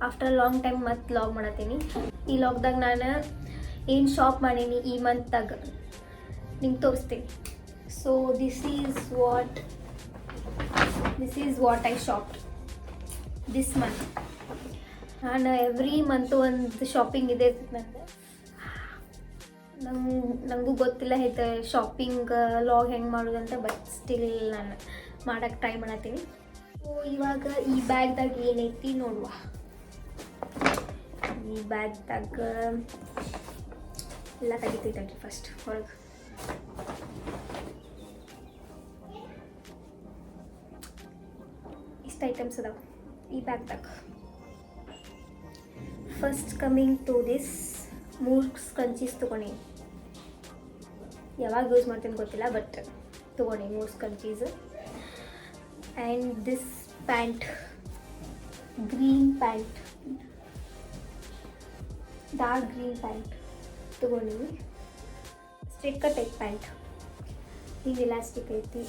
After long time ಮತ್ತೆ log ಮಾಡತ್ತೀನಿ. ಈ ಲಾಗ್ದಾಗ ನಾನು ಏನು ಶಾಪ್ ಮಾಡೀನಿ ಈ ಮಂತ್ದಾಗ ನಿಮ್ಗೆ ತೋರಿಸ್ತೀನಿ. So this is what I shop this month. ನಾನು ಎವ್ರಿ ಮಂತ್ ಒಂದು ಶಾಪಿಂಗ್ ಇದೆ ನಂದು. ನನಗೂ ಗೊತ್ತಿಲ್ಲ ಐತೆ ಶಾಪಿಂಗ್ ಲಾಗ್ ಹೆಂಗೆ ಮಾಡೋದಂತ, ಬಟ್ ಸ್ಟಿಲ್ ನಾನು ಮಾಡೋಕ್ಕೆ ಟ್ರೈ ಮಾಡತ್ತೀನಿ. ಸೊ ಇವಾಗ ಈ ಬ್ಯಾಗ್ದಾಗ ಏನೈತಿ ನೋಡುವ. ಈ ಬ್ಯಾಗ್ದಾಗ ಎಲ್ಲ ತೆಗಿತೈತಲ್ರಿ ಫಸ್ಟ್ ಹೊರಗೆ. ಇಷ್ಟು ಐಟಮ್ಸ್ ಅದಾವೆ ಈ ಬ್ಯಾಗ್ದಾಗ. First coming to this 3 scrunchies ತೊಗೊಂಡು. ಯಾವಾಗ ಯೂಸ್ ಮಾಡ್ತೀನಿ ಗೊತ್ತಿಲ್ಲ, ಬಟ್ ತೊಗೊಂಡು 3 scrunchies. And this pant, green pant, dark green pant ತೊಗೊಂಡಿನಿ. ಸ್ಟ್ರೇಟ್ ಕಟ್ ಟೈಪ್ ಪ್ಯಾಂಟ್, ಹಿಂಗೆ ಇಲಾಸ್ಟಿಕ್ ಐತಿ,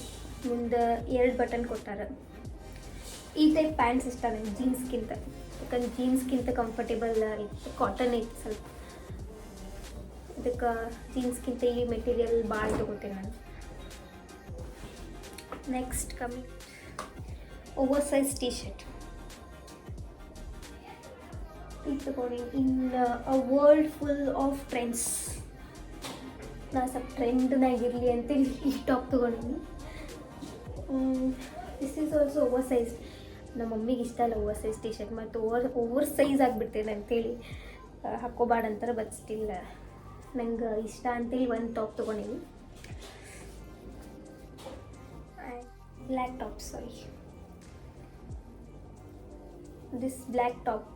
ಮುಂದೆ 2 ಬಟನ್ ಕೊಟ್ಟಾರ. ಈ ಟೈಪ್ ಪ್ಯಾಂಟ್ಸ್ ಇಷ್ಟ ನನಗೆ ಜೀನ್ಸ್ಗಿಂತ, ಯಾಕಂದ್ರೆ ಜೀನ್ಸ್ಗಿಂತ ಕಂಫರ್ಟೇಬಲ್ ಐತಿ, ಕಾಟನ್ ಐತಿ ಸ್ವಲ್ಪ. ಇದಕ್ಕೆ ಜೀನ್ಸ್ಗಿಂತ ಈ ಮೆಟೀರಿಯಲ್ ಭಾಳ ತೊಗೋತೀನಿ ನಾನು. Next coming over size T shirt ಇದು ತೊಗೊಂಡು. In a world full of trends, ನಾ ಸ್ವಲ್ಪ ಟ್ರೆಂಡ್ನಾಗಿರಲಿ ಅಂತೇಳಿ ಈ ಟಾಪ್ ತೊಗೊಂಡಿನಿ. This is also over size. ನಮ್ಮ ಮಮ್ಮಿಗೆ ಇಷ್ಟ ಇಲ್ಲ ಓವರ್ ಸೈಜ್ ಟೀ ಶರ್ಟ್, ಮತ್ತು ಓವರ್ ಸೈಜ್ ಆಗಿಬಿಡ್ತೇನೆ ಅಂತೇಳಿ ಹಾಕ್ಕೋಬಾರ್ದು ಅಂತಾರೆ. ಬಟ್ ಸ್ಟಿಲ್ ನಂಗೆ ಇಷ್ಟ ಅಂತೇಳಿ ಒಂದು ಟಾಪ್ ತೊಗೊಂಡಿನಿ. Black top, sorry, this black top.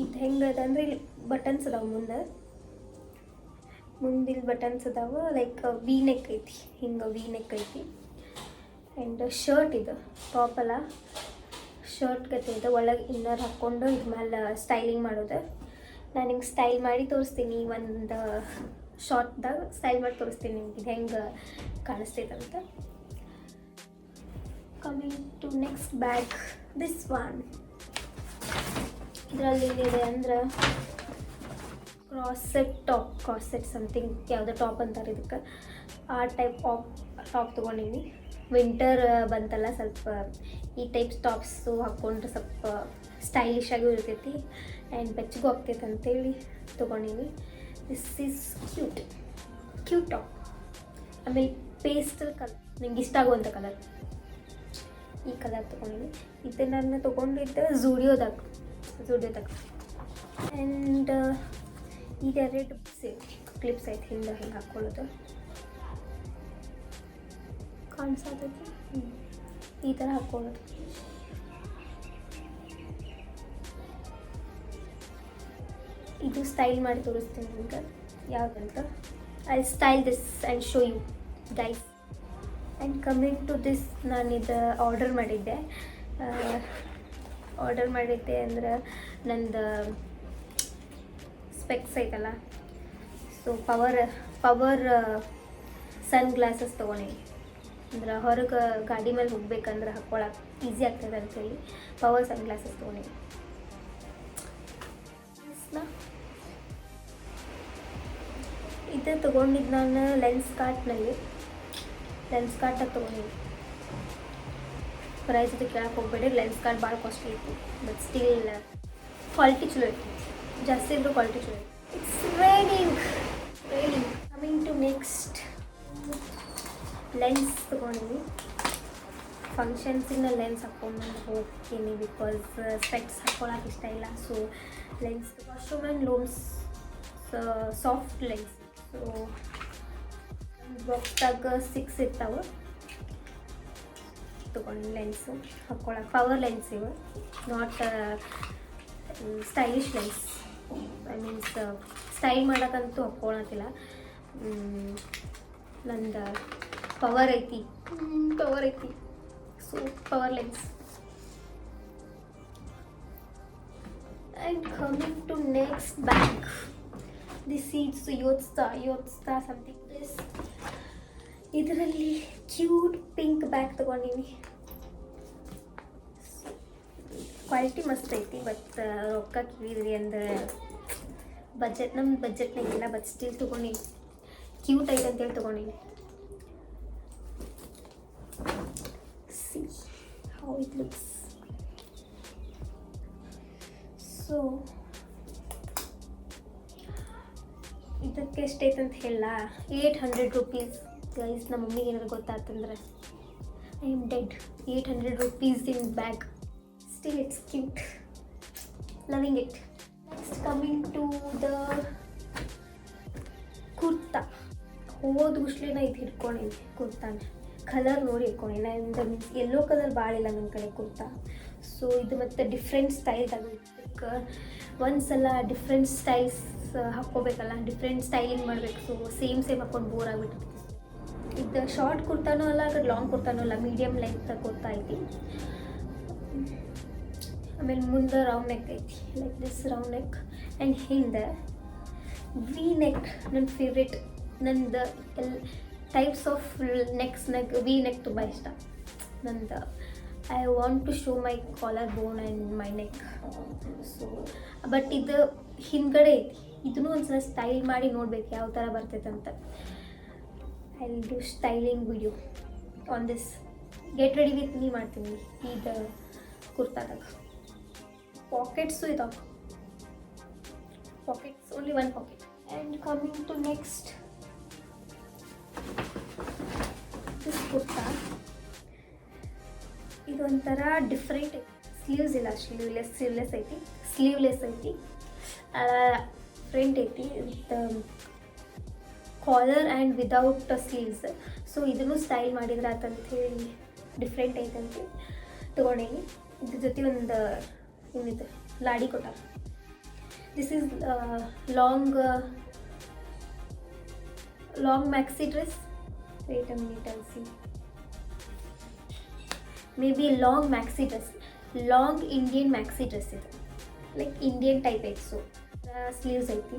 ಇದು ಹೆಂಗದ ಅಂದರೆ ಇಲ್ಲಿ ಬಟನ್ಸ್ ಅದಾವೆ, ಮುಂದಿಲ್ಲಿ ಬಟನ್ಸ್ ಅದಾವೆ. ಲೈಕ್ ವಿ ನೆಕ್ ಐತಿ, ಹಿಂಗೆ ವಿ ನೆಕ್ ಐತಿ. ಆ್ಯಂಡ್ ಶರ್ಟ್ ಇದು ಟಾಪ್ ಅಲ್ಲ, ಶರ್ಟ್ ಗತೆ ಇದೆ. ಒಳಗೆ ಇನ್ನರ್ ಹಾಕ್ಕೊಂಡು ಇದ್ರ ಮೇಲೆ ಸ್ಟೈಲಿಂಗ್ ಮಾಡೋದು. ನಾನು ನಿಮ್ಗೆ ಸ್ಟೈಲ್ ಮಾಡಿ ತೋರಿಸ್ತೀನಿ, ಒಂದು ಶಾರ್ಟ್ದಾಗ ಸ್ಟೈಲ್ ಮಾಡಿ ತೋರಿಸ್ತೀನಿ ನಿಮ್ಗೆ ಇದು ಹೆಂಗೆ ಕಾಣಿಸ್ತೈತಂತ. Coming to next bag, this one. ಇದರಲ್ಲಿ ಏನಿದೆ ಅಂದ್ರೆ ಕ್ರಾಸೆಟ್ ಸಮಥಿಂಗ್ ಯಾವುದೋ ಟಾಪ್ ಅಂತಾರೆ ಇದಕ್ಕೆ. ಆ ಟೈಪ್ ಟಾಪ್ ತೊಗೊಂಡಿನಿ. ವಿಂಟರ್ ಬಂತಲ್ಲ, ಸ್ವಲ್ಪ ಈ ಟೈಪ್ ಟಾಪ್ಸು ಹಾಕ್ಕೊಂಡ್ರೆ ಸ್ವಲ್ಪ ಸ್ಟೈಲಿಶ್ ಆಗೂ ಇರ್ತೈತಿ ಆ್ಯಂಡ್ ಬೆಚ್ಚಗೂ ಆಗ್ತೈತೆ ಅಂತೇಳಿ ತೊಗೊಂಡಿನಿ. This is cute top. ಆಮೇಲೆ ಪೇಸ್ಟಲ್ ಕಲರ್, ನಂಗೆ ಇಷ್ಟ ಆಗುವಂಥ ಕಲರ್, ಈ ಕಲರ್ ತೊಗೊಂಡಿನಿ. ಇದು ನಾನು ತೊಗೊಂಡಿದ್ದೆ ಝೂಡಿಯೋದಾಗ. ಆ್ಯಂಡ್ ಈಗ 2 ಕ್ಲಿಪ್ಸ್ ಐತೆ ಹಿಂಗೆ ಹಾಕ್ಕೊಳ್ಳೋದು, ಕಾಣಿಸತೈತಿ. ಈ ಥರ ಹಾಕ್ಕೊಳ್ಳೋದು. ಇದು ಸ್ಟೈಲ್ ಮಾಡಿ ತೋರಿಸ್ತೀನಿ ನಿಮ್ಗೆ ಯಾವುದಂತ. I style this and show you guys. And coming to this, ನಾನಿದು ಆರ್ಡರ್ ಮಾಡಿದ್ದೆ ಅಂದ್ರೆ ನಂದು ಸ್ಪೆಕ್ಸ್ ಐತಲ್ಲ, ಸೊ ಪವರ್ ಸನ್ ಗ್ಲಾಸಸ್ ತೊಗೊಂಡಿನಿ. ಅಂದ್ರೆ ಹೊರಗೆ ಗಾಡಿ ಮೇಲೆ ಹೋಗ್ಬೇಕಂದ್ರೆ ಹಾಕ್ಕೊಳಕ್ಕೆ ಈಸಿ ಆಗ್ತದೆ ಅಂತೇಳಿ ಪವರ್ ಸನ್ ಗ್ಲಾಸಸ್ ತೊಗೊಂಡಿನಿ. ಇದು ತೊಗೊಂಡಿದ್ದು ನಾನು ಲೆನ್ಸ್ ಕಾರ್ಟಾಗಿ ತೊಗೊಂಡಿನಿ. ಪ್ರೈಸ್ ಇದು ಕೇಳಕ್ಕೆ ಹೋಗ್ಬೇಡಿ, ಲೆನ್ಸ್ ಕಾರ್ಟ್ ಭಾಳ ಕಾಸ್ಟ್ಲಿ ಇತ್ತು. ಬಟ್ ಸ್ಟಿಲ್ ಕ್ವಾಲಿಟಿ ಚಲೋ ಇತ್ತು, ಜಾಸ್ತಿ ಇದ್ರೂ ಕ್ವಾಲಿಟಿ ಚಲೋ ಇತ್ತು. It's raining. Coming to next, lens ತೊಗೊಂಡಿನಿ. ಫಂಕ್ಷನ್ಸಿನ ಲೆನ್ಸ್ ಹಾಕ್ಕೊಂಡು ಹೋಗ್ತೀನಿ, ಬಿಕಾಸ್ ಸ್ಪೆಕ್ಸ್ ಹಾಕ್ಕೊಳಕ್ಕೆ ಇಷ್ಟ ಇಲ್ಲ. So lens washroom and looms soft lens. So ಬಾಕ್ಸ್ದಾಗ 6 ಇರ್ತಾವೆ ತೊಗೊಂಡು ಲೆನ್ಸು ಹಾಕ್ಕೊಳಕ್ಕೆ. ಪವರ್ ಲೆನ್ಸ್ ಇವು, not stylish lens. I means style ಮಾಡೋಕ್ಕಂತೂ ಹಾಕ್ಕೊಳತ್ತಿಲ್ಲ. ನಂದು ಪವರ್ ಐತಿ. So power lens. And coming to next bag, this is ಯೋತ್ಸ್ತಾ ಸಮಥಿಂಗ್. ಇದರಲ್ಲಿ ಕ್ಯೂಟ್ ಪಿಂಕ್ ಬ್ಯಾಗ್ ತೊಗೊಂಡಿನಿ. ಕ್ವಾಲಿಟಿ ಮಸ್ತ್ ಐತಿ. ಬಟ್ ರೊಕ್ಕ ಕೇಳಿದ್ರಿ ಅಂದ್ರೆ ನಮ್ಮ ಬಜೆಟ್ನಾಗ ಇಲ್ಲ. ಬಟ್ ಸ್ಟಿಲ್ ತೊಗೊಂಡಿನಿ, ಕ್ಯೂಟ್ ಐತೆ ಅಂತೇಳಿ ತೊಗೊಂಡಿನಿ. C how it looks. So ಇದಕ್ಕೆ ಎಷ್ಟೈತೆ ಅಂತ ಹೇಳ, 800 ರೂಪೀಸ್ ಗೈಸ್. ನಮ್ಮ ಮಮ್ಮಿಗೆ ಏನಾದ್ರು ಗೊತ್ತಾತಂದ್ರೆ I am dead. 800 rupees in bag. Still it's cute, loving it. Next coming to the kurta. ಹೋದ ಗುಷ್ಲೇನ ಇದು ಹಿಡ್ಕೊಂಡಿನಿ ಕುರ್ತಾನ. ಕಲರ್ ನೋಡಿ ಹಿಡ್ಕೊಂಡಿನಿ. ಅಂದರೆ ಮೀನ್ಸ್ ಯೆಲ್ಲೋ ಕಲರ್ ಭಾಳ ಇಲ್ಲ ನನ್ನ ಕಡೆ ಕುರ್ತಾ. ಸೊ ಇದು ಮತ್ತು ಡಿಫ್ರೆಂಟ್ ಸ್ಟೈಲ್ದಾಗ ಒಂದ್ಸಲ ಡಿಫ್ರೆಂಟ್ ಸ್ಟೈಲ್ಸ್ ಹಾಕ್ಕೋಬೇಕಲ್ಲ, ಡಿಫ್ರೆಂಟ್ ಸ್ಟೈಲಿಂಗ್ ಮಾಡಬೇಕು. ಸೊ ಸೇಮ್ ಹಾಕ್ಕೊಂಡು ಬೋರ್ ಆಗಿಬಿಟ್ಟಿರ್ತೀವಿ. ಇದು ಶಾರ್ಟ್ ಕುರ್ತಾನೂ ಅಲ್ಲ, ಲಾಂಗ್ ಕುರ್ತಾನೂ ಅಲ್ಲ, ಮೀಡಿಯಮ್ ಲೆಂತ್ ಕುರ್ತಾ ಐತಿ. ಆಮೇಲೆ ಮುಂದೆ ರೌಂಡ್ ನೆಕ್ ಐತಿ, like this round neck. And ಹಿಂದೆ ವಿ ನೆಕ್. ನನ್ನ ಫೇವ್ರೇಟ್. ನಂದು types of neck V neck ತುಂಬ ಇಷ್ಟ ನಂದು. I want to show my collar bone and my neck. So but ಇದು ಹಿಂದ್ಗಡೆ ಐತಿ. ಇದನ್ನು ಒಂದ್ಸಲ ಸ್ಟೈಲ್ ಮಾಡಿ ನೋಡ್ಬೇಕು ಯಾವ ಥರ ಬರ್ತೈತೆ ಅಂತ. I will do styling video on this. Get ready with me ಮಾಡ್ತೀನಿ ಇದು ಕುರ್ತಾದಾಗ. ಪಾಕೆಟ್ಸು ಇದಾವೆ. Pockets, only one pocket. And coming to next this kurta. ಇದೊಂಥರ ಡಿಫ್ರೆಂಟ್ ಐತಿ. ಸ್ಲೀವ್ಸ್ ಇಲ್ಲ, ಸ್ಲೀವ್ಲೆಸ್ ಐತಿ. ಫ್ರಂಟ್ ಐತಿ with collar and without sleeves. So ಇದನ್ನು ಸ್ಟೈಲ್ ಮಾಡಿದ್ರೆ ಆತಂತ ಹೇಳಿ ಡಿಫ್ರೆಂಟ್ ಐತಂತೆ ತೊಗೊಂಡೇನಿ. ಇದ್ರ ಜೊತೆ ಒಂದು ಏನಿದೆ ಲಾಡಿ ಕೊಟ್ಟಾರ. This is long maxi dress. Wait a minute, I see. May be long maxi dress, long Indian maxi dress ಇದು. ಲೈಕ್ ಇಂಡಿಯನ್ ಟೈಪ್ ಐತಿ. ಸೊ ಸ್ಲೀವ್ಸ್ ಐತಿ,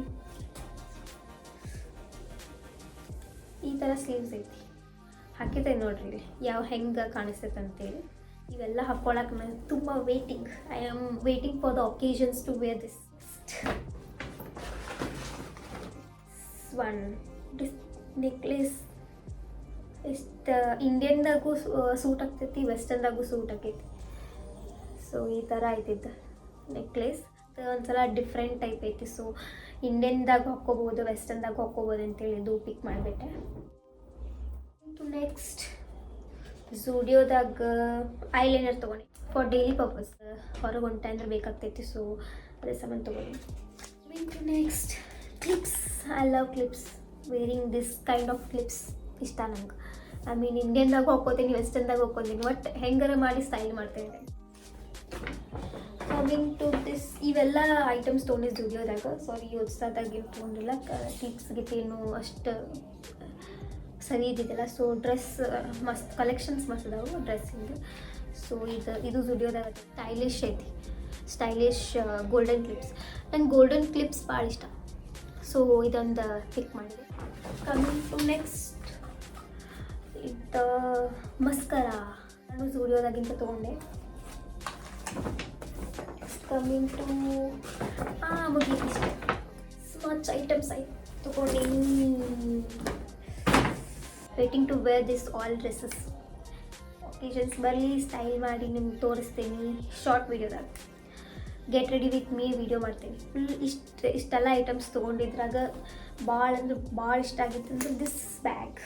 ಈ ಥರ ಸ್ಲೀವ್ಸ್ ಐತಿ. ಹಾಕಿದೆ ನೋಡ್ರಿ ಇಲ್ಲಿ ಯಾವ ಹೆಂಗೆ ಕಾಣಿಸ್ತೈತೆ ಅಂತೇಳಿ. ಇವೆಲ್ಲ ಹಾಕ್ಕೊಳಕ್ಕೆ ನಾನು ತುಂಬ waiting. I am waiting for the occasions to wear this. This necklace ಇಷ್ಟು ಇಂಡಿಯನ್ದಾಗೂ ಸೂಟ್ ಆಗ್ತೈತಿ, ವೆಸ್ಟರ್ನ್ದಾಗೂ ಸೂಟ್ ಆಕೈತಿ. ಸೊ ಈ ಥರ ಐತಿದ್ದು ನೆಕ್ಲೆಸ್. ಒಂದ್ಸಲ ಡಿಫ್ರೆಂಟ್ ಟೈಪ್ ಐತಿ. ಸೊ ಇಂಡಿಯನ್ದಾಗ ಹಾಕ್ಕೋಬೋದು, ವೆಸ್ಟರ್ನ್ದಾಗ ಹಾಕ್ಕೋಬೋದು ಅಂತೇಳಿ ಇದು ಪಿಕ್ ಮಾಡಿಬಿಟ್ಟೆ. ನೆಕ್ಸ್ಟ್ ಝೂಡಿಯೋದಾಗ ಐಲೈನರ್ ತೊಗೊಂಡು ಫಾರ್ ಡೈಲಿ ಪರ್ಪಸ್. ಹೊರಗೆ ಹೊಂಟ ಅಂದ್ರೆ ಬೇಕಾಗ್ತೈತಿ. ಸೊ ಅದೇ ಸಾಮಾನು ತೊಗೊಂಡು. Next clips. I love clips. Varying this kind of clips ಇಷ್ಟ ನಂಗೆ. ಐ ಮೀನ್ ಇಂಡಿಯನ್ದಾಗ ಹಾಕ್ಕೋತೀನಿ, ವೆಸ್ಟರ್ನ್ದಾಗ ಹಾಕ್ಕೋತೀನಿ, ಬಟ್ ಹೆಂಗಾರ ಮಾಡಿ ಸ್ಟೈಲ್ ಮಾಡ್ತೇನೆ. ಕಮಿಂಗ್ ಟು ದಿಸ್, ಇವೆಲ್ಲ ಐಟಮ್ಸ್ ತೊಗೊಂಡಿದ್ದು ಝೂಡಿಯೋದಾಗ. ಸಾರಿ, ಹೊಸದಾಗಿ ಏನು ತೊಗೊಂಡಿಲ್ಲ. ಕ್ಲಿಪ್ಸ್ಗಿತ್ತೇನು ಅಷ್ಟು ಸರಿ ಇದ್ದಿದ್ದಿಲ್ಲ. ಸೊ ಡ್ರೆಸ್ ಮಸ್ತ್, ಕಲೆಕ್ಷನ್ಸ್ ಮಸ್ತ್ ಅದಾವೆ ಡ್ರೆಸ್ಸಿಂದು. ಸೊ ಇದು ಝೂಡಿಯೋದಾಗ ಸ್ಟೈಲಿಶ್ ಐತಿ. Stylish golden clips. ನಂಗೆ ಗೋಲ್ಡನ್ ಕ್ಲಿಪ್ಸ್ ಭಾಳ ಇಷ್ಟ. ಸೊ ಇದೊಂದು ಪಿಕ್ ಮಾಡಿದೆ. ಕಮಿಂಗ್ ಟು ನೆಕ್ಸ್ಟ್ ಇದು ಮಸ್ಕರಾ. ನಾನು ಝೂಡಿಯೋದಾಗಿಂತ ತೊಗೊಂಡೆ. ಕಮಿಂಗ್ ಟು ಮುಗೀತು ಇಷ್ಟೇ. ಸ್ಮಚ್ ಐಟಮ್ಸ್ ಆಯ್ತು ತೊಗೊಂಡಿನಿ. Waiting to wear this all dresses. Occasions ಬರಲಿ, ಸ್ಟೈಲ್ ಮಾಡಿ ನಿಮ್ಗೆ ತೋರಿಸ್ತೀನಿ ಶಾರ್ಟ್ ವೀಡಿಯೋದಾಗ. Get ready with me video ಮಾಡ್ತೀನಿ. ಫುಲ್ ಇಷ್ಟೆಲ್ಲ ಐಟಮ್ಸ್ ತೊಗೊಂಡಿದ್ರಾಗ ಭಾಳ ಅಂದ್ರೆ ಭಾಳ ಇಷ್ಟ ಆಗಿತ್ತು ಅಂದ್ರೆ ದಿಸ್ ಬ್ಯಾಗ್.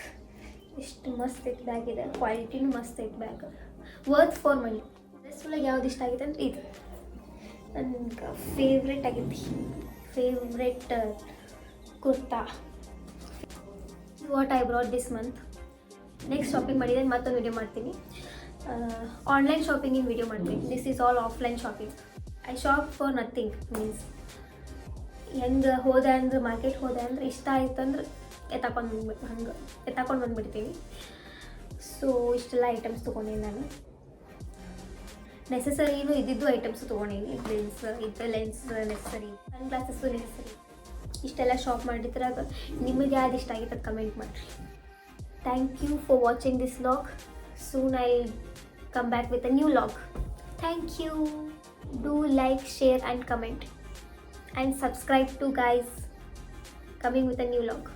ಎಷ್ಟು ಮಸ್ತ್ ಐತೆ ಬ್ಯಾಗ್ ಇದೆ. ಕ್ವಾಲಿಟಿನೂ ಮಸ್ತ್ ಐತೆ ಬ್ಯಾಗ್. Worth for money. ಡ್ರೆಸ್ಸೊಳಗೆ ಯಾವ್ದು ಇಷ್ಟ ಆಗಿದೆ ಅಂದ್ರೆ ಇದು ನನಗೆ ಫೇವ್ರೆಟ್ ಆಗೈತಿ. Favourite kurta. What I brought this month. Next shopping ಮಾಡಿದರೆ ಮತ್ತೊಂದು ವಿಡಿಯೋ ಮಾಡ್ತೀನಿ. ಆನ್ಲೈನ್ ಶಾಪಿಂಗಿನ ವಿಡಿಯೋ ಮಾಡ್ತೀನಿ. This is all offline shopping. I shop for nothing. Means ಹೆಂಗೆ ಹೋದೆ ಅಂದ್ರೆ, ಮಾರ್ಕೆಟ್ ಹೋದೆ ಅಂದ್ರೆ ಇಷ್ಟ ಆಯ್ತು ಅಂದ್ರೆ ಎತ್ತಾಕೊಂಡು ಬಂದುಬಿಡ್ತೀನಿ. ಸೊ ಇಷ್ಟೆಲ್ಲ ಐಟಮ್ಸ್ ತೊಗೊಂಡಿನಿ ನಾನು. ನೆಸೆಸರಿನೂ ಇದ್ದಿದ್ದು ಐಟಮ್ಸು ತೊಗೊಂಡಿನಿ. Lens necessary, sun glasses necessary. ಇಷ್ಟೆಲ್ಲ ಶಾಪ್ ಮಾಡಿದ್ರಾಗ ನಿಮಗೆ ಯಾವ್ದು ಇಷ್ಟ ಆಗಿತ್ತು ಅದು ಕಮೆಂಟ್ ಮಾಡಿರಿ. Thank you for watching this vlog. Soon I come back with a new vlog. Thank you. Do like, share and comment and subscribe to guys, coming with a new vlog.